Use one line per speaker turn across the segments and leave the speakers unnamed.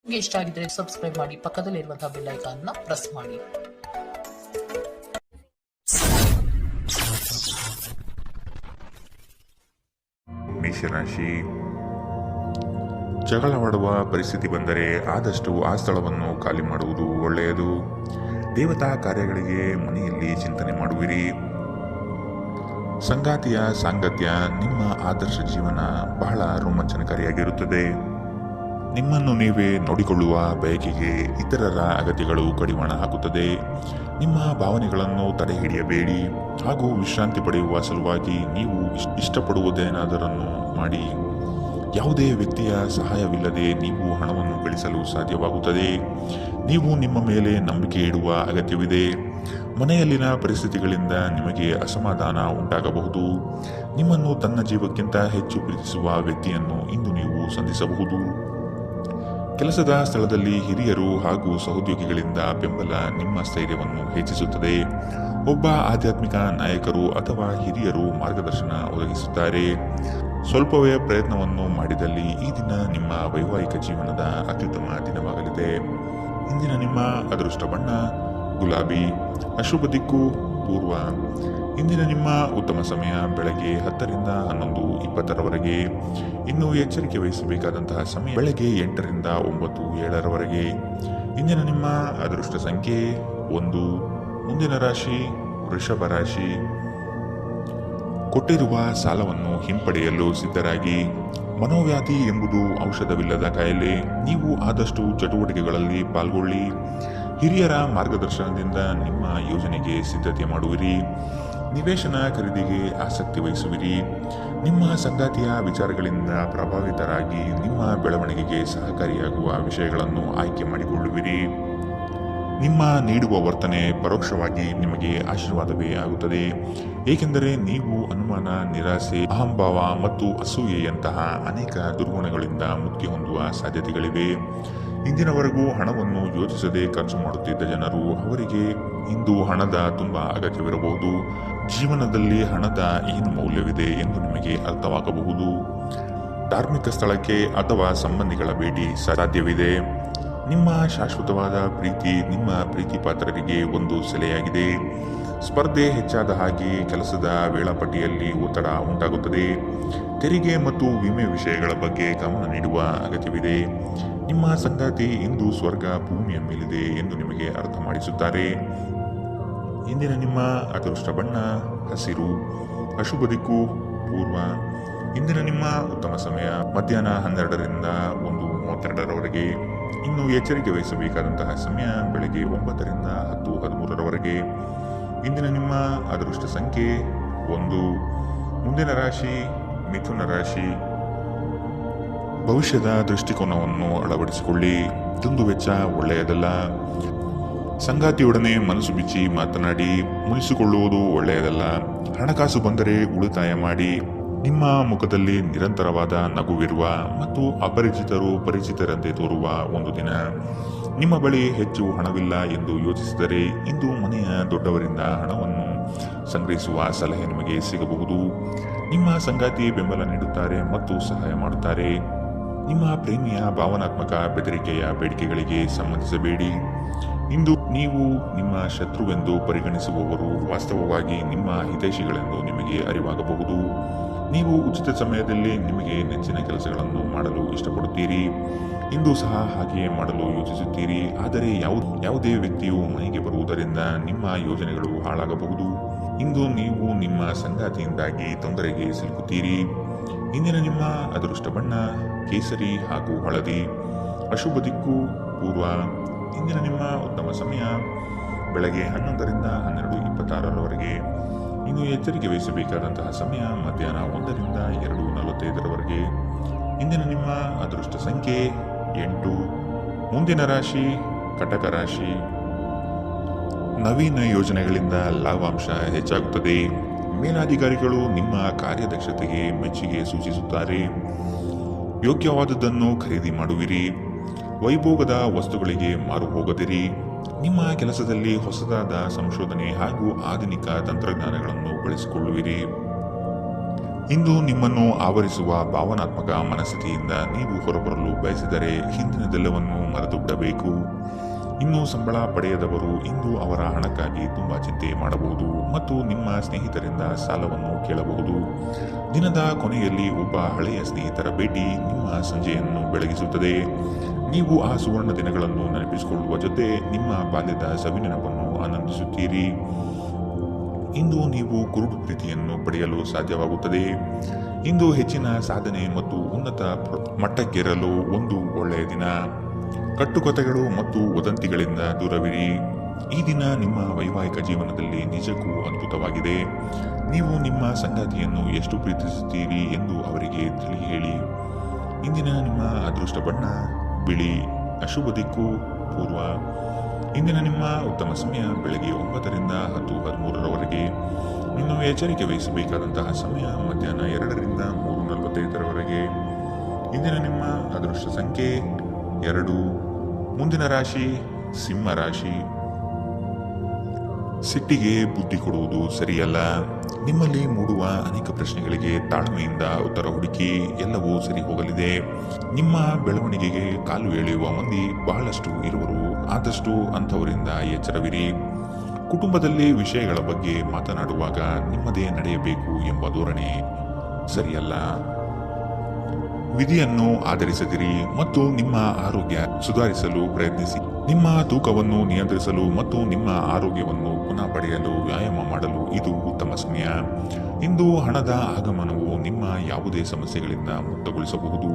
ನಿಮಗೆ ಇಷ್ಟ ಆಗಿದ್ರೆ ಸಬ್ಸ್ಕ್ರೈಬ್ ಮಾಡಿ, ಪಕ್ಕದಲ್ಲಿರುವಂತಹ ಬೆಲ್ ಐಕಾನ್ ಪ್ರೆಸ್ ಮಾಡಿ.
ಮೇಷರಾಶಿ, ಜಗಳವಾಡುವ ಪರಿಸ್ಥಿತಿ ಬಂದರೆ ಆದಷ್ಟು ಆ ಸ್ಥಳವನ್ನು ಖಾಲಿ ಮಾಡುವುದು ಒಳ್ಳೆಯದು. ದೇವತಾ ಕಾರ್ಯಗಳಿಗೆ ಮನೆಯಲ್ಲಿ ಚಿಂತನೆ ಮಾಡುವಿರಿ. ಸಂಗಾತಿಯ ಸಾಂಗತ್ಯ ನಿಮ್ಮ ಆದರ್ಶ ಜೀವನ ಬಹಳ ರೋಮಾಂಚನಕಾರಿಯಾಗಿರುತ್ತದೆ. ನಿಮ್ಮನ್ನು ನೀವೇ ನೋಡಿಕೊಳ್ಳುವ ಬಯಕೆಗೆ ಇತರರ ಅಗತ್ಯಗಳು ಕಡಿವಾಣ ಹಾಕುತ್ತದೆ. ನಿಮ್ಮ ಭಾವನೆಗಳನ್ನು ತಡೆಹಿಡಿಯಬೇಡಿ ಹಾಗೂ ವಿಶ್ರಾಂತಿ ಪಡೆಯುವ ಸಲುವಾಗಿ ನೀವು ಇಷ್ಟಪಡುವುದೇನಾದರನ್ನು ಮಾಡಿ. ಯಾವುದೇ ವ್ಯಕ್ತಿಯ ಸಹಾಯವಿಲ್ಲದೆ ನೀವು ಹಣವನ್ನು ಗಳಿಸಲು ಸಾಧ್ಯವಾಗುತ್ತದೆ. ನೀವು ನಿಮ್ಮ ಮೇಲೆ ನಂಬಿಕೆ ಇಡುವ ಅಗತ್ಯವಿದೆ. ಮನೆಯಲ್ಲಿನ ಪರಿಸ್ಥಿತಿಗಳಿಂದ ನಿಮಗೆ ಅಸಮಾಧಾನ ಉಂಟಾಗಬಹುದು. ನಿಮ್ಮನ್ನು ತನ್ನ ಜೀವಕ್ಕಿಂತ ಹೆಚ್ಚು ಪ್ರೀತಿಸುವ ವ್ಯಕ್ತಿಯನ್ನು ಇಂದು ನೀವು ಸಂಧಿಸಬಹುದು. ಕೆಲಸದ ಸ್ಥಳದಲ್ಲಿ ಹಿರಿಯರು ಹಾಗೂ ಸಹೋದ್ಯೋಗಿಗಳಿಂದ ಬೆಂಬಲ ನಿಮ್ಮ ಸ್ಥೈರ್ಯವನ್ನು ಹೆಚ್ಚಿಸುತ್ತದೆ. ಒಬ್ಬ ಆಧ್ಯಾತ್ಮಿಕ ನಾಯಕರು ಅಥವಾ ಹಿರಿಯರು ಮಾರ್ಗದರ್ಶನ ಒದಗಿಸುತ್ತಾರೆ. ಸ್ವಲ್ಪವೇ ಪ್ರಯತ್ನವನ್ನು ಮಾಡಿದಲ್ಲಿ ಈ ದಿನ ನಿಮ್ಮ ವೈವಾಹಿಕ ಜೀವನದ ಅತ್ಯುತ್ತಮ ದಿನವಾಗಲಿದೆ. ಇಂದಿನ ನಿಮ್ಮ ಅದೃಷ್ಟ ಬಣ್ಣ ಗುಲಾಬಿ, ಅಶುಭ ದಿಕ್ಕು ಪೂರ್ವ. ಇಂದಿನ ನಿಮ್ಮ ಉತ್ತಮ ಸಮಯ ಬೆಳಗ್ಗೆ 10 ರಿಂದ 11:20ರವರೆಗೆ. ಇನ್ನು ಎಚ್ಚರಿಕೆ ವಹಿಸಬೇಕಾದಂತಹ ಸಮಯ ಬೆಳಗ್ಗೆ 8 ರಿಂದ 9, 7ರವರೆಗೆ. ಇಂದಿನ ನಿಮ್ಮ ಅದೃಷ್ಟ ಸಂಖ್ಯೆ 1. ಮುಂದಿನ ರಾಶಿ ವೃಷಭ ರಾಶಿ. ಕೊಟ್ಟಿರುವ ಸಾಲವನ್ನು ಹಿಂಪಡೆಯಲು ಸಿದ್ಧರಾಗಿ. ಮನೋವ್ಯಾಧಿ ಎಂಬುದು ಔಷಧವಿಲ್ಲದ ಕಾಯಿಲೆ. ನೀವು ಆದಷ್ಟು ಚಟುವಟಿಕೆಗಳಲ್ಲಿ ಪಾಲ್ಗೊಳ್ಳಿ. ಹಿರಿಯರ ಮಾರ್ಗದರ್ಶನದಿಂದ ನಿಮ್ಮ ಯೋಜನೆಗೆ ಸಿದ್ಧತೆ ಮಾಡುವಿರಿ. ನಿವೇಶನ ಖರೀದಿಗೆ ಆಸಕ್ತಿ ವಹಿಸುವಿರಿ. ನಿಮ್ಮ ಸಂಗಾತಿಯ ವಿಚಾರಗಳಿಂದ ಪ್ರಭಾವಿತರಾಗಿ ನಿಮ್ಮ ಬೆಳವಣಿಗೆಗೆ ಸಹಕಾರಿಯಾಗುವ ವಿಷಯಗಳನ್ನು ಆಯ್ಕೆ ಮಾಡಿಕೊಳ್ಳುವಿರಿ. ನಿಮ್ಮ ನೀಡುವ ವರ್ತನೆ ಪರೋಕ್ಷವಾಗಿ ನಿಮಗೆ ಆಶೀರ್ವಾದವೇ ಆಗುತ್ತದೆ. ಏಕೆಂದರೆ ನೀವು ಅನುಮಾನ, ನಿರಾಸೆ, ಅಹಂಭಾವ ಮತ್ತು ಅಸೂಯೆಯಂತಹ ಅನೇಕ ದುರ್ಗುಣಗಳಿಂದ ಮುಕ್ತಿ ಹೊಂದುವ ಸಾಧ್ಯತೆಗಳಿವೆ. ಇಂದಿನವರೆಗೂ ಹಣವನ್ನು ಯೋಚಿಸದೆ ಖರ್ಚು ಮಾಡುತ್ತಿದ್ದ ಜನರು, ಅವರಿಗೆ ಇಂದು ಹಣದ ತುಂಬ ಅಗತ್ಯವಿರಬಹುದು. ಜೀವನದಲ್ಲಿ ಹಣದ ಏನು ಮೌಲ್ಯವಿದೆ ಎಂದು ನಿಮಗೆ ಅರ್ಥವಾಗಬಹುದು. ಧಾರ್ಮಿಕ ಸ್ಥಳಕ್ಕೆ ಅಥವಾ ಸಂಬಂಧಿಗಳ ಭೇಟಿ ಸಾಧ್ಯವಿದೆ. ನಿಮ್ಮ ಶಾಶ್ವತವಾದ ಪ್ರೀತಿ ನಿಮ್ಮ ಪ್ರೀತಿ ಪಾತ್ರರಿಗೆ ಒಂದು ಸೆಲೆಯಾಗಿದೆ. ಸ್ಪರ್ಧೆ ಹೆಚ್ಚಾದ ಹಾಗೆ ಕೆಲಸದ ವೇಳಾಪಟ್ಟಿಯಲ್ಲಿ ಒತ್ತಡ ಉಂಟಾಗುತ್ತದೆ. ತೆರಿಗೆ ಮತ್ತು ವಿಮೆ ವಿಷಯಗಳ ಬಗ್ಗೆ ಗಮನ ನೀಡುವ ಅಗತ್ಯವಿದೆ. ನಿಮ್ಮ ಸಂಗಾತಿ ಇಂದು ಸ್ವರ್ಗ ಭೂಮಿಯ ಮೇಲಿದೆ ಎಂದು ನಿಮಗೆ ಅರ್ಥ ಮಾಡಿಸುತ್ತಾರೆ. ಇಂದಿನ ನಿಮ್ಮ ಅದೃಷ್ಟ ಬಣ್ಣ ಹಸಿರು, ಅಶುಭ ದಿಕ್ಕು ಪೂರ್ವ. ಇಂದಿನ ನಿಮ್ಮ ಉತ್ತಮ ಸಮಯ ಮಧ್ಯಾಹ್ನ 12 ರಿಂದ 1:32ರವರೆಗೆ. ಇನ್ನು ಎಚ್ಚರಿಕೆ ವಹಿಸಬೇಕಾದಂತಹ ಸಮಯ ಬೆಳಗ್ಗೆ 9 ರಿಂದ 10:13ರವರೆಗೆ. ಇಂದಿನ ನಿಮ್ಮ ಅದೃಷ್ಟ ಸಂಖ್ಯೆ 1. ಮುಂದಿನ ರಾಶಿ ಮಿಥುನ ರಾಶಿ. ಭವಿಷ್ಯದ ದೃಷ್ಟಿಕೋನವನ್ನು ಅಳವಡಿಸಿಕೊಳ್ಳಿ. ದುಂದುವೆಚ್ಚ ಒಳ್ಳೆಯದಲ್ಲ. ಸಂಗಾತಿಯೊಡನೆ ಮನಸ್ಸು ಬಿಚ್ಚಿ ಮಾತನಾಡಿ. ಮುನಿಸಿಕೊಳ್ಳುವುದು ಒಳ್ಳೆಯದಲ್ಲ. ಹಣಕಾಸು ಬಂದರೆ ಉಳಿತಾಯ ಮಾಡಿ. ನಿಮ್ಮ ಮುಖದಲ್ಲಿ ನಿರಂತರವಾದ ನಗುವಿರುವ ಮತ್ತು ಅಪರಿಚಿತರು ಪರಿಚಿತರಂತೆ ತೋರುವ ಒಂದು ದಿನ. ನಿಮ್ಮ ಬಳಿ ಹೆಚ್ಚು ಹಣವಿಲ್ಲ ಎಂದು ಯೋಚಿಸಿದರೆ ಇಂದು ಮನೆಯ ದೊಡ್ಡವರಿಂದ ಹಣವನ್ನು ಸಂಗ್ರಹಿಸುವ ಸಲಹೆ ನಿಮಗೆ ಸಿಗಬಹುದು. ನಿಮ್ಮ ಸಂಗಾತಿ ಬೆಂಬಲ ನೀಡುತ್ತಾರೆ ಮತ್ತು ಸಹಾಯ ಮಾಡುತ್ತಾರೆ. ನಿಮ್ಮ ಪ್ರೇಮಿಯ ಭಾವನಾತ್ಮಕ ಬೆದರಿಕೆಯ ಬೇಡಿಕೆಗಳಿಗೆ ಸಂಬಂಧಿಸಬೇಡಿ. ಇಂದು ನೀವು ನಿಮ್ಮ ಶತ್ರುವೆಂದು ಪರಿಗಣಿಸುವವರು ವಾಸ್ತವವಾಗಿ ನಿಮ್ಮ ಹಿತೈಷಿಗಳೆಂದು ನಿಮಗೆ ಅರಿವಾಗಬಹುದು. ನೀವು ಉಚಿತ ಸಮಯದಲ್ಲಿ ನಿಮಗೆ ನೆಚ್ಚಿನ ಕೆಲಸಗಳನ್ನು ಮಾಡಲು ಇಷ್ಟಪಡುತ್ತೀರಿ. ಇಂದು ಸಹ ಹಾಗೆಯೇ ಮಾಡಲು ಯೋಚಿಸುತ್ತೀರಿ. ಆದರೆ ಯಾವುದೇ ವ್ಯಕ್ತಿಯು ಮನೆಗೆ ಬರುವುದರಿಂದ ನಿಮ್ಮ ಯೋಜನೆಗಳು ಹಾಳಾಗಬಹುದು. ಇಂದು ನೀವು ನಿಮ್ಮ ಸಂಗಾತಿಯಿಂದಾಗಿ ತೊಂದರೆಗೆ ಸಿಲುಕುತ್ತೀರಿ. ಇಂದಿನ ನಿಮ್ಮ ಅದೃಷ್ಟ ಬಣ್ಣ ಕೇಸರಿ ಹಾಗೂ ಹಳದಿ, ಅಶುಭ ದಿಕ್ಕು ಪೂರ್ವ. ಇಂದಿನ ನಿಮ್ಮ ಉತ್ತಮ ಸಮಯ ಬೆಳಗ್ಗೆ 11 ರಿಂದ 12:26ರವರೆಗೆ. ಇನ್ನು ಎಚ್ಚರಿಕೆ ವಹಿಸಬೇಕಾದಂತಹ ಸಮಯ ಮಧ್ಯಾಹ್ನ 1 ರಿಂದ 2:45ರವರೆಗೆ. ಇಂದಿನ ನಿಮ್ಮ ಅದೃಷ್ಟ ಸಂಖ್ಯೆ 8. ಮುಂದಿನ ರಾಶಿ ಕಟಕ ರಾಶಿ. ನವೀನ ಯೋಜನೆಗಳಿಂದ ಲಾಭಾಂಶ ಹೆಚ್ಚಾಗುತ್ತದೆ. ಮೇಲಾಧಿಕಾರಿಗಳು ನಿಮ್ಮ ಕಾರ್ಯದಕ್ಷತೆಗೆ ಮೆಚ್ಚುಗೆ ಸೂಚಿಸುತ್ತಾರೆ. ಯೋಗ್ಯವಾದದ್ದನ್ನು ಖರೀದಿ ಮಾಡುವಿರಿ. ವೈಭೋಗದ ವಸ್ತುಗಳಿಗೆ ಮಾರು ಹೋಗದಿರಿ. ನಿಮ್ಮ ಕೆಲಸದಲ್ಲಿ ಹೊಸದಾದ ಸಂಶೋಧನೆ ಹಾಗೂ ಆಧುನಿಕ ತಂತ್ರಜ್ಞಾನಗಳನ್ನು ಬಳಸಿಕೊಳ್ಳುವಿರಿ. ಇಂದು ನಿಮ್ಮನ್ನು ಆವರಿಸುವ ಭಾವನಾತ್ಮಕ ಮನಸ್ಥಿತಿಯಿಂದ ನೀವು ಹೊರಬರಲು ಬಯಸಿದರೆ ಹಿಂದಿನದೆಲ್ಲವನ್ನು ಮರೆತು ಬಿಡಬೇಕು. ಇನ್ನು ಸಂಬಳ ಪಡೆಯದವರು ಇಂದು ಅವರ ಹಣಕ್ಕಾಗಿ ತುಂಬಾ ಚಿಂತೆ ಮಾಡಬಹುದು ಮತ್ತು ನಿಮ್ಮ ಸ್ನೇಹಿತರಿಂದ ಸಾಲವನ್ನು ಕೇಳಬಹುದು. ದಿನದ ಕೊನೆಯಲ್ಲಿ ಒಬ್ಬ ಹಳೆಯ ಸ್ನೇಹಿತರ ಭೇಟಿ ನಿಮ್ಮ ಸಂಜೆಯನ್ನು ಬೆಳಗಿಸುತ್ತದೆ. ನೀವು ಆ ಸುವರ್ಣ ದಿನಗಳನ್ನು ನೆನಪಿಸಿಕೊಳ್ಳುವ ಜೊತೆ ನಿಮ್ಮ ಬಾಲ್ಯದ ಸವಿನೆನಪನ್ನು ಆನಂದಿಸುತ್ತೀರಿ. ಇಂದು ನೀವು ಕುರುಡು ಪ್ರೀತಿಯನ್ನು ಪಡೆಯಲು ಸಾಧ್ಯವಾಗುತ್ತದೆ. ಇಂದು ಹೆಚ್ಚಿನ ಸಾಧನೆ ಮತ್ತು ಉನ್ನತ ಮಟ್ಟಕ್ಕೇರಲು ಒಂದು ಒಳ್ಳೆಯ ದಿನ. ಕಟ್ಟುಕತೆಗಳು ಮತ್ತು ವದಂತಿಗಳಿಂದ ದೂರವಿರಿ. ಈ ದಿನ ನಿಮ್ಮ ವೈವಾಹಿಕ ಜೀವನದಲ್ಲಿ ನಿಜಕ್ಕೂ ಅದ್ಭುತವಾಗಿದೆ. ನೀವು ನಿಮ್ಮ ಸಂಗಾತಿಯನ್ನು ಎಷ್ಟು ಪ್ರೀತಿಸುತ್ತೀರಿ ಎಂದು ಅವರಿಗೆ ತಿಳಿ ಹೇಳಿ. ಇಂದಿನ ನಿಮ್ಮ ಅದೃಷ್ಟ ಬಣ್ಣ ಬಿಳಿ. ಅಶುಭ ದಿಕ್ಕು ಪೂರ್ವ. ಇಂದಿನ ನಿಮ್ಮ ಉತ್ತಮ ಸಮಯ ಬೆಳಗ್ಗೆ 9 ರಿಂದ 10:13 ಇನ್ನು ಎಚ್ಚರಿಕೆ ವಹಿಸಬೇಕಾದಂತಹ ಸಮಯ ಮಧ್ಯಾಹ್ನ 2 ರಿಂದ 3:45 ಇಂದಿನ ನಿಮ್ಮ ಅದೃಷ್ಟ ಸಂಖ್ಯೆ 2. ಮುಂದಿನ ರಾಶಿ ಸಿಂಹ ರಾಶಿ. ಸಿಟ್ಟಿಗೆ ಬುದ್ಧಿ ಕೊಡುವುದು ಸರಿಯಲ್ಲ. ನಿಮ್ಮಲ್ಲಿ ಮೂಡುವ ಅನೇಕ ಪ್ರಶ್ನೆಗಳಿಗೆ ತಾಳ್ಮೆಯಿಂದ ಉತ್ತರ ಹುಡುಕಿ. ಎಲ್ಲವೂ ಸರಿ ಹೋಗಲಿದೆ. ನಿಮ್ಮ ಬೆಳವಣಿಗೆಗೆ ಕಾಲು ಎಳೆಯುವ ಮಂದಿ ಬಹಳಷ್ಟು ಇರುವರು. ಆದಷ್ಟು ಅಂಥವರಿಂದ ಎಚ್ಚರವಿರಿ. ಕುಟುಂಬದಲ್ಲಿ ವಿಷಯಗಳ ಬಗ್ಗೆ ಮಾತನಾಡುವಾಗ ನಿಮ್ಮದೇ ನಡೆಯಬೇಕು ಎಂಬ ಧೋರಣೆ ಸರಿಯಲ್ಲ. ವಿಧಿಯನ್ನು ಆಧರಿಸದಿರಿ ಮತ್ತು ನಿಮ್ಮ ಆರೋಗ್ಯ ಸುಧಾರಿಸಲು ಪ್ರಯತ್ನಿಸಿ. ನಿಮ್ಮ ತೂಕವನ್ನು ನಿಯಂತ್ರಿಸಲು ಮತ್ತು ನಿಮ್ಮ ಆರೋಗ್ಯವನ್ನು ಪುನಃ ಪಡೆಯಲು ವ್ಯಾಯಾಮ ಮಾಡಲು ಇದು ಉತ್ತಮ ಸಮಯ. ಇಂದು ಹಣದ ಆಗಮನವು ನಿಮ್ಮ ಯಾವುದೇ ಸಮಸ್ಯೆಗಳಿಂದ ಮುಕ್ತಗೊಳಿಸಬಹುದು.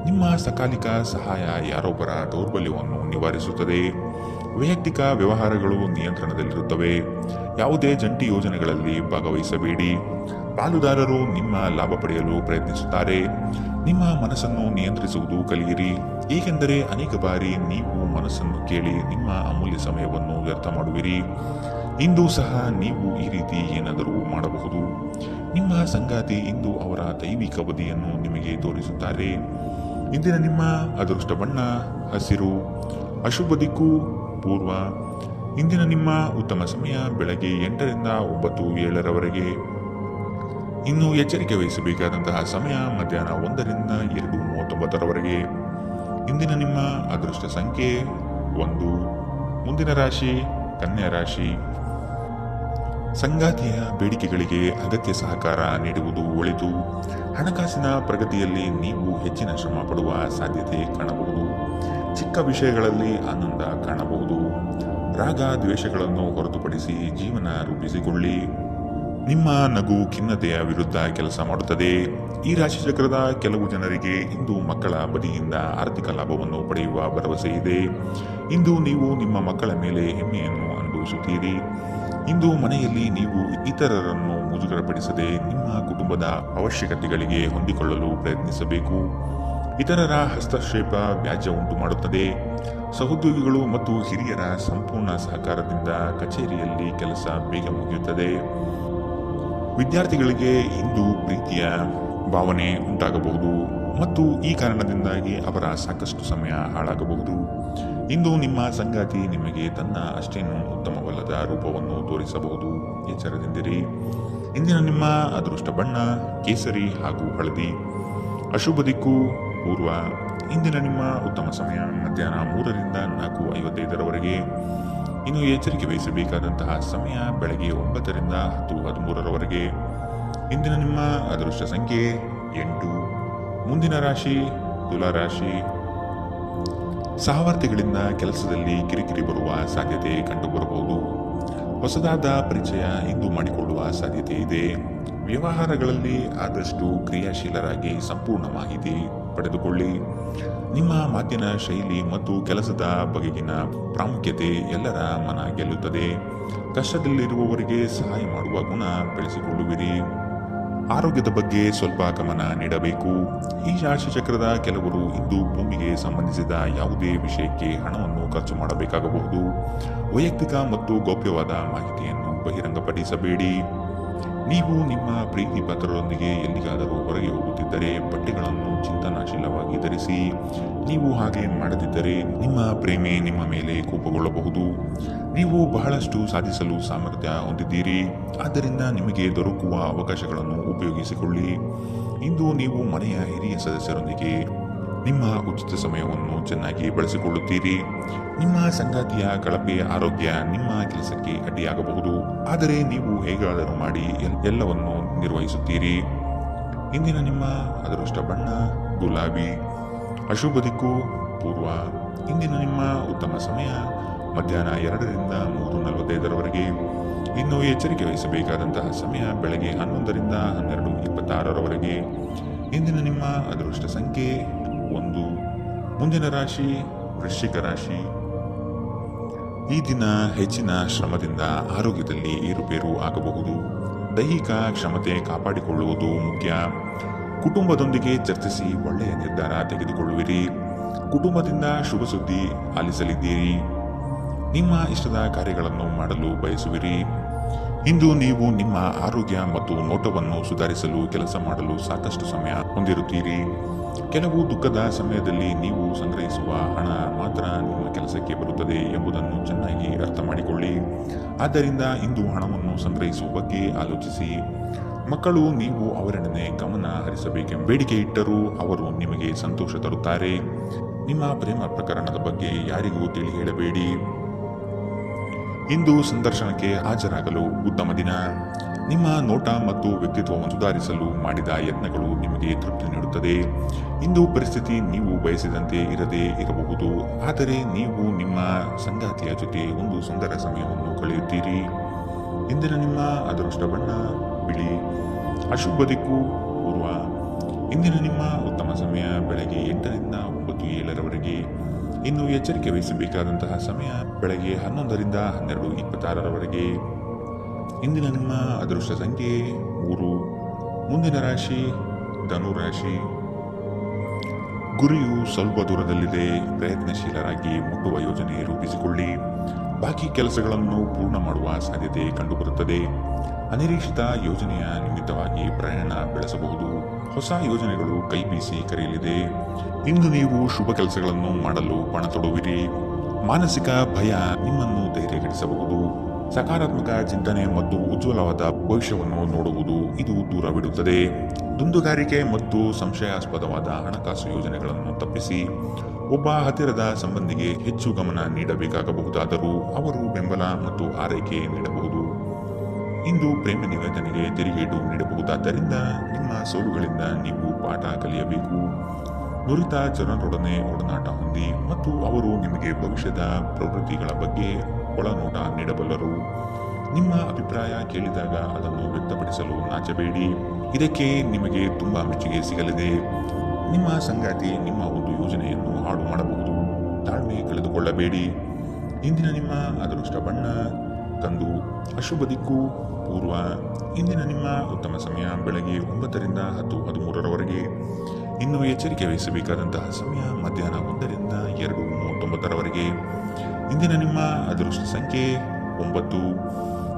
ನಿಮ್ಮ ಸಕಾಲಿಕ ಸಹಾಯ ಯಾರೊಬ್ಬರ ದೌರ್ಬಲ್ಯವನ್ನು ನಿವಾರಿಸುತ್ತದೆ. ವೈಯಕ್ತಿಕ ವ್ಯವಹಾರಗಳು ನಿಯಂತ್ರಣದಲ್ಲಿರುತ್ತವೆ. ಯಾವುದೇ ಜಂಟಿ ಯೋಜನೆಗಳಲ್ಲಿ ಭಾಗವಹಿಸಬೇಡಿ. ಪಾಲುದಾರರು ನಿಮ್ಮ ಲಾಭ ಪಡೆಯಲು ಪ್ರಯತ್ನಿಸುತ್ತಾರೆ. ನಿಮ್ಮ ಮನಸ್ಸನ್ನು ನಿಯಂತ್ರಿಸುವುದು ಕಲಿಯಿರಿ, ಏಕೆಂದರೆ ಅನೇಕ ಬಾರಿ ನೀವು ಮನಸ್ಸನ್ನು ಕೇಳಿ ನಿಮ್ಮ ಅಮೂಲ್ಯ ಸಮಯವನ್ನು ವ್ಯರ್ಥ ಮಾಡುವಿರಿ. ಇಂದು ಸಹ ನೀವು ಈ ರೀತಿ ಏನಾದರೂ ಮಾಡಬಹುದು. ನಿಮ್ಮ ಸಂಗಾತಿ ಇಂದು ಅವರ ದೈವಿಕ ಬದಿಯನ್ನು ನಿಮಗೆ ತೋರಿಸುತ್ತಾರೆ. ಇಂದಿನ ನಿಮ್ಮ ಅದೃಷ್ಟ ಬಣ್ಣ ಹಸಿರು. ಅಶುಭ ದಿಕ್ಕು ಪೂರ್ವ. ಇಂದಿನ ನಿಮ್ಮ ಉತ್ತಮ ಸಮಯ ಬೆಳಗ್ಗೆ 8 ರಿಂದ 9:07 ಇನ್ನು ಎಚ್ಚರಿಕೆ ವಹಿಸಬೇಕಾದಂತಹ ಸಮಯ ಮಧ್ಯಾಹ್ನ 1 ರಿಂದ 2:39 ಇಂದಿನ ನಿಮ್ಮ ಅದೃಷ್ಟ ಸಂಖ್ಯೆ 1. ಮುಂದಿನ ರಾಶಿ ಕನ್ಯಾ ರಾಶಿ. ಸಂಗಾತಿಯ ಬೇಡಿಕೆಗಳಿಗೆ ಅಗತ್ಯ ಸಹಕಾರ ನೀಡುವುದು ಒಳಿತು. ಹಣಕಾಸಿನ ಪ್ರಗತಿಯಲ್ಲಿ ನೀವು ಹೆಚ್ಚಿನ ಶ್ರಮ ಪಡುವ ಸಾಧ್ಯತೆ ಕಾಣಬಹುದು. ಚಿಕ್ಕ ವಿಷಯಗಳಲ್ಲಿ ಆನಂದ ಕಾಣಬಹುದು. ರಾಗ ದ್ವೇಷಗಳನ್ನು ಹೊರತುಪಡಿಸಿ ಜೀವನ ರೂಪಿಸಿಕೊಳ್ಳಿ. ನಿಮ್ಮ ನಗು ಖಿನ್ನತೆಯ ವಿರುದ್ಧ ಕೆಲಸ ಮಾಡುತ್ತದೆ. ಈ ರಾಶಿ ಚಕ್ರದ ಕೆಲವು ಜನರಿಗೆ ಇಂದು ಮಕ್ಕಳ ಬದಿಯಿಂದ ಆರ್ಥಿಕ ಲಾಭವನ್ನು ಪಡೆಯುವ ಭರವಸೆ ಇದೆ. ಇಂದು ನೀವು ನಿಮ್ಮ ಮಕ್ಕಳ ಮೇಲೆ ಹೆಮ್ಮೆಯನ್ನು ಅನುಭವಿಸುತ್ತೀರಿ. ಇಂದು ಮನೆಯಲ್ಲಿ ನೀವು ಇತರರನ್ನು ಮುಜುಗರಪಡಿಸದೆ ನಿಮ್ಮ ಕುಟುಂಬದ ಅವಶ್ಯಕತೆಗಳಿಗೆ ಹೊಂದಿಕೊಳ್ಳಲು ಪ್ರಯತ್ನಿಸಬೇಕು. ಇತರರ ಹಸ್ತಕ್ಷೇಪ ವ್ಯಾಜ್ಯ ಉಂಟು ಮಾಡುತ್ತದೆ. ಸಹೋದ್ಯೋಗಿಗಳು ಮತ್ತು ಹಿರಿಯರ ಸಂಪೂರ್ಣ ಸಹಕಾರದಿಂದ ಕಚೇರಿಯಲ್ಲಿ ಕೆಲಸ ಬೇಗ ಮುಗಿಯುತ್ತದೆ. ವಿದ್ಯಾರ್ಥಿಗಳಿಗೆ ಇಂದು ಪ್ರೀತಿಯ ಭಾವನೆ ಉಂಟಾಗಬಹುದು ಮತ್ತು ಈ ಕಾರಣದಿಂದಾಗಿ ಅವರ ಸಾಕಷ್ಟು ಸಮಯ ಹಾಳಾಗಬಹುದು. ಇಂದು ನಿಮ್ಮ ಸಂಗಾತಿ ನಿಮಗೆ ತನ್ನ ಅಷ್ಟೇನು ಉತ್ತಮವಲ್ಲದ ರೂಪವನ್ನು ತೋರಿಸಬಹುದು. ಎಚ್ಚರದಿಂದಿರಿ. ಇಂದಿನ ನಿಮ್ಮ ಅದೃಷ್ಟ ಬಣ್ಣ ಕೇಸರಿ ಹಾಗೂ ಹಳದಿ. ಅಶುಭ ದಿಕ್ಕು ಪೂರ್ವ. ಇಂದಿನ ನಿಮ್ಮ ಉತ್ತಮ ಸಮಯ ಮಧ್ಯಾಹ್ನ 3 ರಿಂದ 4:55 ಇನ್ನು ಎಚ್ಚರಿಕೆ ವಹಿಸಬೇಕಾದಂತಹ ಸಮಯ ಬೆಳಗ್ಗೆ 9 ರಿಂದ 10:13 ಇಂದಿನ ನಿಮ್ಮ ಅದೃಷ್ಟ ಸಂಖ್ಯೆ 8. ಮುಂದಿನ ರಾಶಿ ತುಲಾ ರಾಶಿ. ಸಹವರ್ತಿಗಳಿಂದ ಕೆಲಸದಲ್ಲಿ ಕಿರಿಕಿರಿ ಬರುವ ಸಾಧ್ಯತೆ ಕಂಡುಬರಬಹುದು. ಹೊಸದಾದ ಪರಿಚಯ ಇಂದು ಮಾಡಿಕೊಳ್ಳುವ ಸಾಧ್ಯತೆ ಇದೆ. ವ್ಯವಹಾರಗಳಲ್ಲಿ ಆದಷ್ಟು ಕ್ರಿಯಾಶೀಲರಾಗಿ ಸಂಪೂರ್ಣ ಮಾಹಿತಿ ಪಡೆದುಕೊಳ್ಳಿ. ನಿಮ್ಮ ಮಾತಿನ ಶೈಲಿ ಮತ್ತು ಕೆಲಸದ ಬಗೆಗಿನ ಪ್ರಾಮುಖ್ಯತೆ ಎಲ್ಲರ ಮನ ಗೆಲ್ಲುತ್ತದೆ. ಕಷ್ಟದಲ್ಲಿರುವವರಿಗೆ ಸಹಾಯ ಮಾಡುವ ಗುಣ ಬೆಳೆಸಿಕೊಳ್ಳುವಿರಿ. ಆರೋಗ್ಯದ ಬಗ್ಗೆ ಸ್ವಲ್ಪ ಗಮನ ನೀಡಬೇಕು. ಈ ರಾಶಿ ಚಕ್ರದ ಕೆಲವರು ಇಂದು ಭೂಮಿಗೆ ಸಂಬಂಧಿಸಿದ ಯಾವುದೇ ವಿಷಯಕ್ಕೆ ಹಣವನ್ನು ಖರ್ಚು ಮಾಡಬೇಕಾಗಬಹುದು. ವೈಯಕ್ತಿಕ ಮತ್ತು ಗೌಪ್ಯವಾದ ಮಾಹಿತಿಯನ್ನು ಬಹಿರಂಗಪಡಿಸಬೇಡಿ. ನೀವು ನಿಮ್ಮ ಪ್ರೀತಿ ಪಾತ್ರರೊಂದಿಗೆ ಎಲ್ಲಿಗಾದರೂ ಹೊರಗೆ ಹೋಗುತ್ತಿದ್ದರೆ ಬಟ್ಟೆಗಳನ್ನು ಚಿಂತನಾಶೀಲವಾಗಿ ಧರಿಸಿ. ನೀವು ಹಾಗೆ ಮಾಡದಿದ್ದರೆ ನಿಮ್ಮ ಪ್ರೇಮಿ ನಿಮ್ಮ ಮೇಲೆ ಕೋಪಗೊಳ್ಳಬಹುದು. ನೀವು ಬಹಳಷ್ಟು ಸಾಧಿಸಲು ಸಾಮರ್ಥ್ಯ ಹೊಂದಿದ್ದೀರಿ, ಆದ್ದರಿಂದ ನಿಮಗೆ ದೊರಕುವ ಅವಕಾಶಗಳನ್ನು ಉಪಯೋಗಿಸಿಕೊಳ್ಳಿ. ಇಂದು ನೀವು ಮನೆಯ ಹಿರಿಯ ಸದಸ್ಯರೊಂದಿಗೆ ನಿಮ್ಮ ಉಚಿತ ಸಮಯವನ್ನು ಚೆನ್ನಾಗಿ ಬಳಸಿಕೊಳ್ಳುತ್ತೀರಿ. ನಿಮ್ಮ ಸಂಗಾತಿಯ ಕಳಪೆ ಆರೋಗ್ಯ ನಿಮ್ಮ ಕೆಲಸಕ್ಕೆ ಅಡ್ಡಿಯಾಗಬಹುದು, ಆದರೆ ನೀವು ಹೇಗಾದರೂ ಮಾಡಿ ಎಲ್ಲವನ್ನು ನಿರ್ವಹಿಸುತ್ತೀರಿ. ಇಂದಿನ ನಿಮ್ಮ ಅದೃಷ್ಟ ಬಣ್ಣ ಗುಲಾಬಿ. ಅಶುಭ ದಿಕ್ಕು ಪೂರ್ವ. ಇಂದಿನ ನಿಮ್ಮ ಉತ್ತಮ ಸಮಯ ಮಧ್ಯಾಹ್ನ 2ರಿಂದ 3:45ರವರೆಗೆ. ಇನ್ನು ಎಚ್ಚರಿಕೆ ವಹಿಸಬೇಕಾದಂತಹ ಸಮಯ ಬೆಳಗ್ಗೆ 11ರಿಂದ 12:26ರವರೆಗೆ. ಇಂದಿನ ನಿಮ್ಮ ಅದೃಷ್ಟ ಸಂಖ್ಯೆ 1. ಮುಂದಿನ ರಾಶಿ ವೃಶ್ಚಿಕ ರಾಶಿ. ಈ ದಿನ ಹೆಚ್ಚಿನ ಶ್ರಮದಿಂದ ಆರೋಗ್ಯದಲ್ಲಿ ಏರುಪೇರು ಆಗಬಹುದು. ದೈಹಿಕ ಕ್ಷಮತೆ ಕಾಪಾಡಿಕೊಳ್ಳುವುದು ಮುಖ್ಯ. ಕುಟುಂಬದೊಂದಿಗೆ ಚರ್ಚಿಸಿ ಒಳ್ಳೆಯ ನಿರ್ಧಾರ ತೆಗೆದುಕೊಳ್ಳುವಿರಿ. ಕುಟುಂಬದಿಂದ ಶುಭ ಸುದ್ದಿ ಆಲಿಸಲಿದ್ದೀರಿ. ನಿಮ್ಮ ಇಷ್ಟದ ಕಾರ್ಯಗಳನ್ನು ಮಾಡಲು ಬಯಸುವಿರಿ. ಇಂದು ನೀವು ನಿಮ್ಮ ಆರೋಗ್ಯ ಮತ್ತು ನೋಟವನ್ನು ಸುಧಾರಿಸಲು ಕೆಲಸ ಮಾಡಲು ಸಾಕಷ್ಟು ಸಮಯ ಹೊಂದಿರುತ್ತೀರಿ. ಕೆಲವು ದುಃಖದ ಸಮಯದಲ್ಲಿ ನೀವು ಸಂಗ್ರಹಿಸುವ ಹಣ ಮಾತ್ರ ನಿಮ್ಮ ಕೆಲಸಕ್ಕೆ ಬರುತ್ತದೆ ಎಂಬುದನ್ನು ಚೆನ್ನಾಗಿ ಅರ್ಥ ಮಾಡಿಕೊಳ್ಳಿ. ಆದ್ದರಿಂದ ಇಂದು ಹಣವನ್ನು ಸಂಗ್ರಹಿಸುವ ಬಗ್ಗೆ ಆಲೋಚಿಸಿ. ಮಕ್ಕಳು ನೀವು ಅವರೆಡೆನೆ ಗಮನ ಹರಿಸಬೇಕೆಂಬ ಬೇಡಿಕೆ ಇಟ್ಟರೂ ಅವರು ನಿಮಗೆ ಸಂತೋಷ ತರುತ್ತಾರೆ. ನಿಮ್ಮ ಪ್ರೇಮ ಪ್ರಕರಣದ ಬಗ್ಗೆ ಯಾರಿಗೂ ತಿಳಿ ಹೇಳಬೇಡಿ. ಇಂದು ಸಂದರ್ಶನಕ್ಕೆ ಹಾಜರಾಗಲು ಉತ್ತಮ ದಿನ. ನಿಮ್ಮ ನೋಟ ಮತ್ತು ವ್ಯಕ್ತಿತ್ವವನ್ನು ಸುಧಾರಿಸಲು ಮಾಡಿದ ಯತ್ನಗಳು ನಿಮಗೆ ತೃಪ್ತಿ ನೀಡುತ್ತದೆ. ಇಂದು ಪರಿಸ್ಥಿತಿ ನೀವು ಬಯಸಿದಂತೆ ಇರದೇ ಇರಬಹುದು, ಆದರೆ ನೀವು ನಿಮ್ಮ ಸಂಗಾತಿಯ ಜೊತೆ ಒಂದು ಸುಂದರ ಸಮಯವನ್ನು ಕಳೆಯುತ್ತೀರಿ. ಇಂದಿನ ನಿಮ್ಮ ಅದೃಷ್ಟ ಬಣ್ಣ ಬಿಳಿ. ಅಶುಭ ದಿಕ್ಕು ಪೂರ್ವ. ಇಂದಿನ ನಿಮ್ಮ ಉತ್ತಮ ಸಮಯ ಬೆಳಗ್ಗೆ 8ರಿಂದ 9:07ರವರೆಗೆ. ಇನ್ನು ಎಚ್ಚರಿಕೆ ವಹಿಸಬೇಕಾದಂತಹ ಸಮಯ ಬೆಳಗ್ಗೆ 11ರಿಂದ 12:26ರವರೆಗೆ. ಇಂದಿನ ನಿಮ್ಮ ಅದೃಷ್ಟ ಸಂಖ್ಯೆ 3. ಮುಂದಿನ ರಾಶಿ ಧನುರಾಶಿ. ಗುರಿಯು ಸ್ವಲ್ಪ ದೂರದಲ್ಲಿದೆ. ಪ್ರಯತ್ನಶೀಲರಾಗಿ ಮುಟ್ಟುವ ಯೋಜನೆ ರೂಪಿಸಿಕೊಳ್ಳಿ. ಬಾಕಿ ಕೆಲಸಗಳನ್ನು ಪೂರ್ಣ ಮಾಡುವ ಸಾಧ್ಯತೆ ಕಂಡುಬರುತ್ತದೆ. ಅನಿರೀಕ್ಷಿತ ಯೋಜನೆಯ ನಿಮಿತ್ತವಾಗಿ ಪ್ರಯಾಣ ಬೆಳೆಸಬಹುದು. ಹೊಸ ಯೋಜನೆಗಳು ಕೈ ಬೀಸಿ ಕರೆಯಲಿದೆ. ಇಂದು ನೀವು ಶುಭ ಕೆಲಸಗಳನ್ನು ಮಾಡಲು ಪಣ ತೊಡುವಿರಿ. ಮಾನಸಿಕ ಭಯ ನಿಮ್ಮನ್ನು ಧೈರ್ಯಗೆಡಿಸಬಹುದು. ಸಕಾರಾತ್ಮಕ ಚಿಂತನೆ ಮತ್ತು ಉಜ್ವಲವಾದ ಭವಿಷ್ಯವನ್ನು ನೋಡುವುದು ಇದು ದೂರವಿಡುತ್ತದೆ. ದುಂದುಗಾರಿಕೆ ಮತ್ತು ಸಂಶಯಾಸ್ಪದವಾದ ಹಣಕಾಸು ಯೋಜನೆಗಳನ್ನು ತಪ್ಪಿಸಿ. ಒಬ್ಬ ಹತ್ತಿರದ ಸಂಬಂಧಿಗೆ ಹೆಚ್ಚು ಗಮನ ನೀಡಬೇಕಾಗಬಹುದಾದರೂ ಅವರು ಬೆಂಬಲ ಮತ್ತು ಆರೈಕೆ ನೀಡಬಹುದು. ಇಂದು ಪ್ರೇಮ ನಿವೇದನೆಗೆ ತಿರುಗೇಟು ನೀಡಬಹುದಾದ್ದರಿಂದ ನಿಮ್ಮ ಸೋಲುಗಳಿಂದ ನೀವು ಪಾಠ ಕಲಿಯಬೇಕು. ನುರಿತ ಜನರೊಡನೆ ಒಡನಾಟ ಹೊಂದಿ ಮತ್ತು ಅವರು ನಿಮಗೆ ಭವಿಷ್ಯದ ಪ್ರವೃತ್ತಿಗಳ ಬಗ್ಗೆ ಒಳನೋಟ ನೀಡಬಲ್ಲರು. ನಿಮ್ಮ ಅಭಿಪ್ರಾಯ ಕೇಳಿದಾಗ ಅದನ್ನು ವ್ಯಕ್ತಪಡಿಸಲು ನಾಚಬೇಡಿ. ಇದಕ್ಕೆ ನಿಮಗೆ ತುಂಬಾ ಮೆಚ್ಚುಗೆ ಸಿಗಲಿದೆ. ನಿಮ್ಮ ಸಂಗಾತಿ ನಿಮ್ಮ ಒಂದು ಯೋಜನೆಯನ್ನು ಹಾಳು ಮಾಡಬಹುದು. ತಾಳ್ಮೆ ಕಳೆದುಕೊಳ್ಳಬೇಡಿ. ಇಂದಿನ ನಿಮ್ಮ ಅದೃಷ್ಟ ಬಣ್ಣ ಕಂದು. ಅಶುಭ ದಿಕ್ಕು ಪೂರ್ವ. ಇಂದಿನ ನಿಮ್ಮ ಉತ್ತಮ ಸಮಯ ಬೆಳಗ್ಗೆ 9ರಿಂದ 10:13ರವರೆಗೆ. ಇನ್ನು ಎಚ್ಚರಿಕೆ ವಹಿಸಬೇಕಾದಂತಹ ಸಮಯ ಮಧ್ಯಾಹ್ನ 1ರಿಂದ 2:39ರವರೆಗೆ. ಇಂದಿನ ನಿಮ್ಮ ಅದೃಷ್ಟ ಸಂಖ್ಯೆ 9.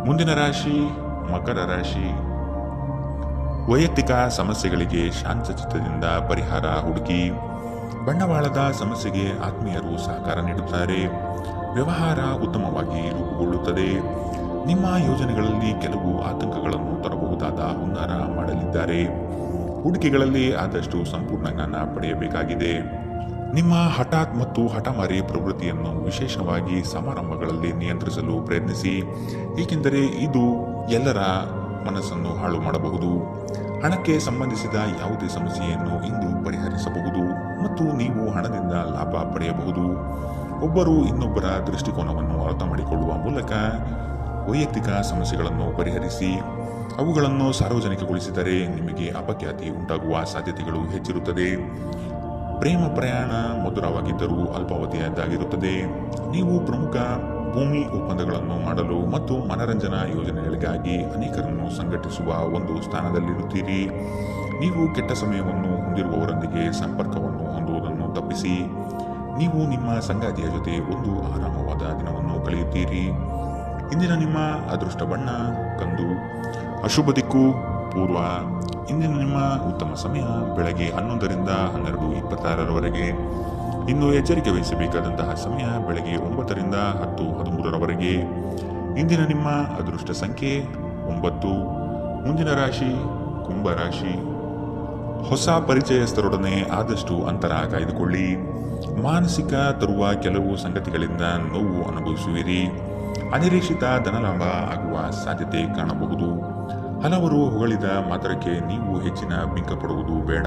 ಮುಂದಿನ ರಾಶಿ ಮಕರ ರಾಶಿ. ವೈಯಕ್ತಿಕ ಸಮಸ್ಯೆಗಳಿಗೆ ಶಾಂತಚಿತ್ತದಿಂದ ಪರಿಹಾರ ಹುಡುಕಿ. ಬಂಡವಾಳದ ಸಮಸ್ಯೆಗೆ ಆತ್ಮೀಯರು ಸಹಕಾರ ನೀಡುತ್ತಾರೆ. ವ್ಯವಹಾರ ಉತ್ತಮವಾಗಿ ರೂಪುಗೊಳ್ಳುತ್ತದೆ. ನಿಮ್ಮ ಯೋಜನೆಗಳಲ್ಲಿ ಕೆಲವು ಆತಂಕಗಳನ್ನು ತರಬಹುದಾದ ಹುನ್ನಾರ ಮಾಡಲಿದ್ದಾರೆ. ಹೂಡಿಕೆಗಳಲ್ಲಿ ಆದಷ್ಟು ಸಂಪೂರ್ಣ ಜ್ಞಾನ ಪಡೆಯಬೇಕಾಗಿದೆ. ನಿಮ್ಮ ಹಠಾತ್ ಮತ್ತು ಹಠಮಾರಿ ಪ್ರವೃತ್ತಿಯನ್ನು ವಿಶೇಷವಾಗಿ ಸಮಾರಂಭಗಳಲ್ಲಿ ನಿಯಂತ್ರಿಸಲು ಪ್ರಯತ್ನಿಸಿ, ಏಕೆಂದರೆ ಇದು ಎಲ್ಲರ ಮನಸ್ಸನ್ನು ಹಾಳು ಮಾಡಬಹುದು. ಹಣಕ್ಕೆ ಸಂಬಂಧಿಸಿದ ಯಾವುದೇ ಸಮಸ್ಯೆಯನ್ನು ಇಂದು ಪರಿಹರಿಸಬಹುದು ಮತ್ತು ನೀವು ಹಣದಿಂದ ಲಾಭ ಪಡೆಯಬಹುದು. ಒಬ್ಬರು ಇನ್ನೊಬ್ಬರ ದೃಷ್ಟಿಕೋನವನ್ನು ಅರ್ಥ ಮಾಡಿಕೊಳ್ಳುವ ಮೂಲಕ ವೈಯಕ್ತಿಕ ಸಮಸ್ಯೆಗಳನ್ನು ಪರಿಹರಿಸಿ. ಅವುಗಳನ್ನು ಸಾರ್ವಜನಿಕಗೊಳಿಸಿದರೆ ನಿಮಗೆ ಅಪಖ್ಯಾತಿ ಉಂಟಾಗುವ ಸಾಧ್ಯತೆಗಳು ಹೆಚ್ಚಿರುತ್ತದೆ. ಪ್ರೇಮ ಪ್ರಯಾಣ ಮಧುರವಾಗಿದ್ದರೂ ಅಲ್ಪಾವಧಿಯದ್ದಾಗಿರುತ್ತದೆ. ನೀವು ಪ್ರಮುಖ ಭೂಮಿ ಒಪ್ಪಂದಗಳನ್ನು ಮಾಡಲು ಮತ್ತು ಮನರಂಜನಾ ಯೋಜನೆಗಳಿಗಾಗಿ ಅನೇಕರನ್ನು ಸಂಘಟಿಸುವ ಒಂದು ಸ್ಥಾನದಲ್ಲಿರುತ್ತೀರಿ. ನೀವು ಕೆಟ್ಟ ಸಮಯವನ್ನು ಹೊಂದಿರುವವರೊಂದಿಗೆ ಸಂಪರ್ಕವನ್ನು ಹೊಂದುವುದನ್ನು ತಪ್ಪಿಸಿ. ನೀವು ನಿಮ್ಮ ಸಂಗಾತಿಯ ಜೊತೆ ಒಂದು ಆರಾಮವಾದ ದಿನವನ್ನು ಕಳೆಯುತ್ತೀರಿ. ಇಂದಿನ ನಿಮ್ಮ ಅದೃಷ್ಟ ಬಣ್ಣ ಕಂದು. ಅಶುಭ ದಿಕ್ಕು ಪೂರ್ವ. ಇಂದಿನ ನಿಮ್ಮ ಉತ್ತಮ ಸಮಯ ಬೆಳಗ್ಗೆ 11ರಿಂದ 12:26ರವರೆಗೆ. ಇನ್ನು ಎಚ್ಚರಿಕೆ ವಹಿಸಬೇಕಾದಂತಹ ಸಮಯ ಬೆಳಗ್ಗೆ 9ರಿಂದ 10:13ರವರೆಗೆ. ಇಂದಿನ ನಿಮ್ಮ ಅದೃಷ್ಟ ಸಂಖ್ಯೆ 9. ಮುಂದಿನ ರಾಶಿ ಕುಂಭರಾಶಿ. ಹೊಸ ಪರಿಚಯಸ್ಥರೊಡನೆ ಆದಷ್ಟು ಅಂತರ ಕಾಯ್ದುಕೊಳ್ಳಿ. ಮಾನಸಿಕ ತರುವ ಕೆಲವು ಸಂಗತಿಗಳಿಂದ ನೋವು ಅನುಭವಿಸುವಿರಿ. ಅನಿರೀಕ್ಷಿತ ಧನಲಾಭ ಆಗುವ ಸಾಧ್ಯತೆ ಕಾಣಬಹುದು. ಹಲವರು ಹೊಗಳಿದ ಮಾತ್ರಕ್ಕೆ ನೀವು ಹೆಚ್ಚಿನ ಬಿಂಕ ಪಡುವುದು ಬೇಡ.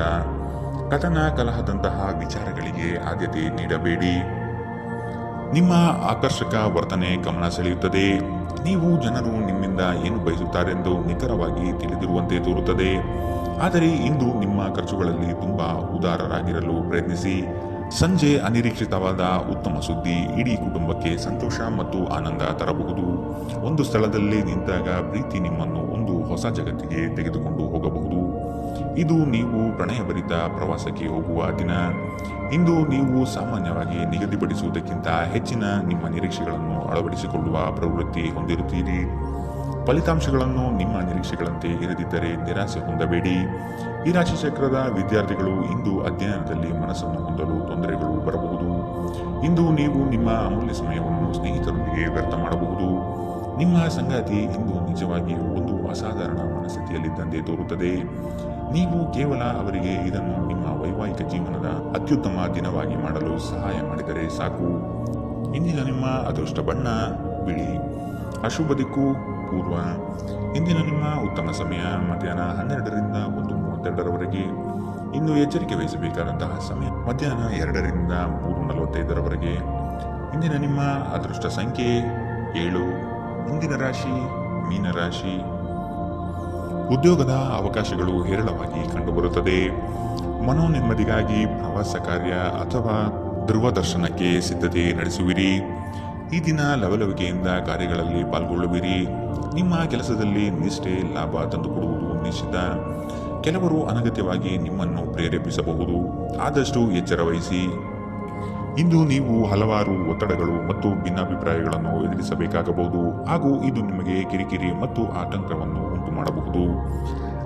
ಕಥನ ಕಲಹದಂತಹ ವಿಚಾರಗಳಿಗೆ ಆದ್ಯತೆ ನೀಡಬೇಡಿ. ನಿಮ್ಮ ಆಕರ್ಷಕ ವರ್ತನೆ ಗಮನ ಸೆಳೆಯುತ್ತದೆ. ನೀವು ಜನರು ನಿಮ್ಮಿಂದ ಏನು ಬಯಸುತ್ತಾರೆಂದು ನಿಖರವಾಗಿ ತಿಳಿದಿರುವಂತೆ ತೋರುತ್ತದೆ. ಆದರೆ ಇಂದು ನಿಮ್ಮ ಖರ್ಚುಗಳಲ್ಲಿ ತುಂಬಾ ಉದಾರರಾಗಿರಲು ಪ್ರಯತ್ನಿಸಿ. ಸಂಜೆ ಅನಿರೀಕ್ಷಿತವಾದ ಉತ್ತಮ ಸುದ್ದಿ ಇಡೀ ಕುಟುಂಬಕ್ಕೆ ಸಂತೋಷ ಮತ್ತು ಆನಂದ ತರಬಹುದು. ಒಂದು ಸ್ಥಳದಲ್ಲಿ ನಿಂತಾಗ ಪ್ರೀತಿ ನಿಮ್ಮನ್ನು ಒಂದು ಹೊಸ ಜಗತ್ತಿಗೆ ತೆಗೆದುಕೊಂಡು ಹೋಗಬಹುದು. ಇದು ನೀವು ಪ್ರಣಯಭರಿತ ಪ್ರವಾಸಕ್ಕೆ ಹೋಗುವ ದಿನ. ಇಂದು ನೀವು ಸಾಮಾನ್ಯವಾಗಿ ನಿಗದಿಪಡಿಸುವುದಕ್ಕಿಂತ ಹೆಚ್ಚಿನ ನಿಮ್ಮ ನಿರೀಕ್ಷೆಗಳನ್ನು ಅಳವಡಿಸಿಕೊಳ್ಳುವ ಪ್ರವೃತ್ತಿ ಹೊಂದಿರುತ್ತೀರಿ. ಫಲಿತಾಂಶಗಳನ್ನು ನಿಮ್ಮ ನಿರೀಕ್ಷೆಗಳಂತೆ ಇರದಿದ್ದರೆ ನಿರಾಸೆ ಹೊಂದಬೇಡಿ. ಈ ರಾಶಿ ಚಕ್ರದ ವಿದ್ಯಾರ್ಥಿಗಳು ಇಂದು ಅಧ್ಯಯನದಲ್ಲಿ ಮನಸ್ಸನ್ನು ಹೊಂದಲು ತೊಂದರೆಗಳು ಬರಬಹುದು. ಇಂದು ನೀವು ನಿಮ್ಮ ಅಮೂಲ್ಯ ಸಮಯವನ್ನು ಸ್ನೇಹಿತರೊಂದಿಗೆ ವ್ಯರ್ಥ ಮಾಡಬಹುದು. ನಿಮ್ಮ ಸಂಗಾತಿ ಇಂದು ನಿಜವಾಗಿಯೂ ಒಂದು ಅಸಾಧಾರಣ ಮನಸ್ಥಿತಿಯಲ್ಲಿದ್ದಂತೆ ತೋರುತ್ತದೆ. ನೀವು ಕೇವಲ ಅವರಿಗೆ ಇದನ್ನು ನಿಮ್ಮ ವೈವಾಹಿಕ ಜೀವನದ ಅತ್ಯುತ್ತಮ ದಿನವಾಗಿ ಮಾಡಲು ಸಹಾಯ ಮಾಡಿದರೆ ಸಾಕು. ಇಂದಿನ ನಿಮ್ಮ ಅದೃಷ್ಟ ಬಣ್ಣ ಬಿಳಿ. ಅಶುಭ ದಿಕ್ಕು ಪೂರ್ವ. ಇಂದಿನ ನಿಮ್ಮ ಉತ್ತಮ ಸಮಯ ಮಧ್ಯಾಹ್ನ 12ರಿಂದ 1:32ರವರೆಗೆ. ಇನ್ನು ಎಚ್ಚರಿಕೆ ವಹಿಸಬೇಕಾದಂತಹ ಸಮಯ ಮಧ್ಯಾಹ್ನ 2ರಿಂದ 3:45ರವರೆಗೆ. ಇಂದಿನ ನಿಮ್ಮ ಅದೃಷ್ಟ ಸಂಖ್ಯೆ 7. ಮುಂದಿನ ರಾಶಿ ಮೀನರಾಶಿ. ಉದ್ಯೋಗದ ಅವಕಾಶಗಳು ಹೇರಳವಾಗಿ ಕಂಡುಬರುತ್ತದೆ. ಮನೋನೆಮ್ಮದಿಗಾಗಿ ಪ್ರವಾಸ ಕಾರ್ಯ ಅಥವಾ ಧ್ರುವದರ್ಶನಕ್ಕೆ ಸಿದ್ಧತೆ ನಡೆಸುವಿರಿ. ಈ ದಿನ ಲವಲವಿಕೆಯಿಂದ ಕಾರ್ಯಗಳಲ್ಲಿ ಪಾಲ್ಗೊಳ್ಳುವಿರಿ. ನಿಮ್ಮ ಕೆಲಸದಲ್ಲಿ ನಿಷ್ಠೆ ಲಾಭ ತಂದುಕೊಡುವುದು ನಿಶ್ಚಿತ. ಕೆಲವರು ಅನಗತ್ಯವಾಗಿ ನಿಮ್ಮನ್ನು ಪ್ರೇರೇಪಿಸಬಹುದು. ಆದಷ್ಟು ಎಚ್ಚರ ವಹಿಸಿ. ಇಂದು ನೀವು ಹಲವಾರು ಒತ್ತಡಗಳು ಮತ್ತು ಭಿನ್ನಾಭಿಪ್ರಾಯಗಳನ್ನು ಎದುರಿಸಬೇಕಾಗಬಹುದು ಹಾಗೂ ಇದು ನಿಮಗೆ ಕಿರಿಕಿರಿ ಮತ್ತು ಆತಂಕವನ್ನು ಉಂಟು ಮಾಡಬಹುದು.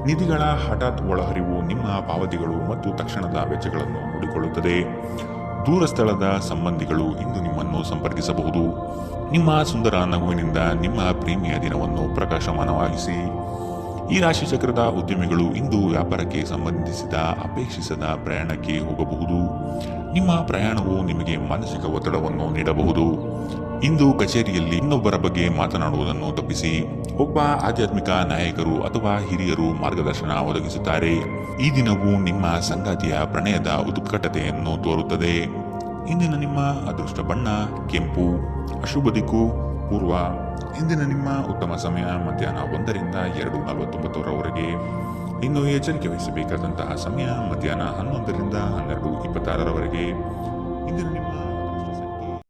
ನಿಧಿಗಳ ಹಠಾತ್ ಒಳಹರಿವು ನಿಮ್ಮ ಪಾವತಿಗಳು ಮತ್ತು ತಕ್ಷಣದ ವೆಚ್ಚಗಳನ್ನು ನೋಡಿಕೊಳ್ಳುತ್ತದೆ. ದೂರ ಸ್ಥಳದ ಸಂಬಂಧಿಗಳು ಇಂದು ನಿಮ್ಮನ್ನು ಸಂಪರ್ಕಿಸಬಹುದು. ನಿಮ್ಮ ಸುಂದರ ನಗುವಿನಿಂದ ನಿಮ್ಮ ಪ್ರೇಮಿಯ ದಿನವನ್ನು ಪ್ರಕಾಶಮಾನವಾಗಿಸಿ. ಈ ರಾಶಿ ಚಕ್ರದ ಉದ್ಯಮಿಗಳು ಇಂದು ವ್ಯಾಪಾರಕ್ಕೆ ಸಂಬಂಧಿಸಿದ ಅಪೇಕ್ಷಿಸದ ಪ್ರಯಾಣಕ್ಕೆ ಹೋಗಬಹುದು. ನಿಮ್ಮ ಪ್ರಯಾಣವು ನಿಮಗೆ ಮಾನಸಿಕ ಒತ್ತಡವನ್ನು ನೀಡಬಹುದು. ಇಂದು ಕಚೇರಿಯಲ್ಲಿ ಇನ್ನೊಬ್ಬರ ಬಗ್ಗೆ ಮಾತನಾಡುವುದನ್ನು ತಪ್ಪಿಸಿ. ಒಬ್ಬ ಆಧ್ಯಾತ್ಮಿಕ ನಾಯಕರು ಅಥವಾ ಹಿರಿಯರು ಮಾರ್ಗದರ್ಶನ ಒದಗಿಸುತ್ತಾರೆ. ಈ ದಿನವು ನಿಮ್ಮ ಸಂಗಾತಿಯ ಪ್ರಣಯದ ಉತ್ಕಟತೆಯನ್ನು ತೋರುತ್ತದೆ. ಇಂದಿನ ನಿಮ್ಮ ಅದೃಷ್ಟ ಬಣ್ಣ ಕೆಂಪು. ಅಶುಭ ದಿಕ್ಕು ಪೂರ್ವ. ಇಂದಿನ ನಿಮ್ಮ ಉತ್ತಮ ಸಮಯ ಮಧ್ಯಾಹ್ನ 1ರಿಂದ 2:49ರವರೆಗೆ. ಇನ್ನು ಎಚ್ಚರಿಕೆ ವಹಿಸಬೇಕಾದಂತಹ ಸಮಯ ಮಧ್ಯಾಹ್ನ 11ರಿಂದ 12:26ರವರೆಗೆ. ಇಂದಿನ ನಿಮ್ಮ